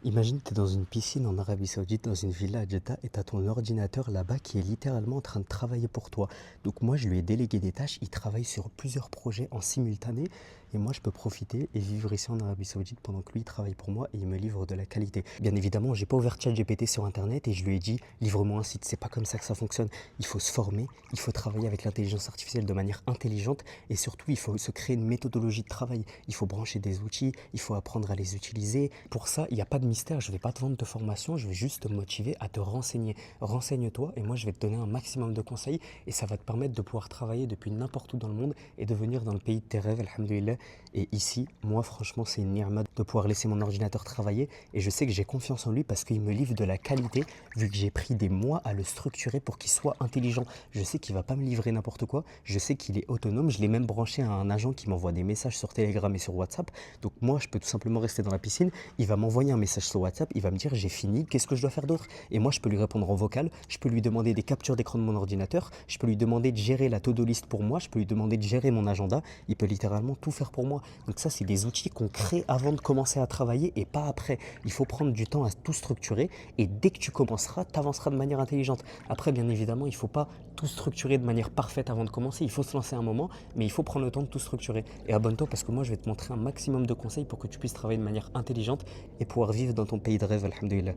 Imagine, tu es dans une piscine en Arabie Saoudite, dans une villa à Jeddah, et tu as ton ordinateur là-bas qui est littéralement en train de travailler pour toi. Donc moi, je lui ai délégué des tâches, il travaille sur plusieurs projets en simultané, et moi, je peux profiter et vivre ici en Arabie Saoudite pendant que lui il travaille pour moi et il me livre de la qualité. Bien évidemment, j'ai pas ouvert ChatGPT sur Internet et je lui ai dit, livre-moi un site. C'est pas comme ça que ça fonctionne. Il faut se former, il faut travailler avec l'intelligence artificielle de manière intelligente, et surtout, il faut se créer une méthodologie de travail. Il faut brancher des outils, il faut apprendre à les utiliser. Pour ça, il n'y a pas de mystère, je ne vais pas te vendre de formation, je vais juste te motiver à te renseigner. Renseigne-toi et moi je vais te donner un maximum de conseils et ça va te permettre de pouvoir travailler depuis n'importe où dans le monde et de venir dans le pays de tes rêves, alhamdoulilah. Et ici, moi franchement, c'est une ni'ma de pouvoir laisser mon ordinateur travailler et je sais que j'ai confiance en lui parce qu'il me livre de la qualité vu que j'ai pris des mois à le structurer pour qu'il soit intelligent. Je sais qu'il ne va pas me livrer n'importe quoi, je sais qu'il est autonome, je l'ai même branché à un agent qui m'envoie des messages sur Telegram et sur WhatsApp. Donc moi, je peux tout simplement rester dans la piscine, il va m'envoyer un message sur WhatsApp, il va me dire j'ai fini, qu'est-ce que je dois faire d'autre? Et moi je peux lui répondre en vocal, je peux lui demander des captures d'écran de mon ordinateur, je peux lui demander de gérer la to-do list pour moi, je peux lui demander de gérer mon agenda, il peut littéralement tout faire pour moi. Donc ça c'est des outils qu'on crée avant de commencer à travailler et pas après. Il faut prendre du temps à tout structurer et dès que tu commenceras, tu avanceras de manière intelligente. Après bien évidemment il ne faut pas tout structurer de manière parfaite avant de commencer, il faut se lancer un moment, mais il faut prendre le temps de tout structurer. Et abonne-toi parce que moi je vais te montrer un maximum de conseils pour que tu puisses travailler de manière intelligente et pouvoir vivre dans ton pays de rêve, alhamdoulilah.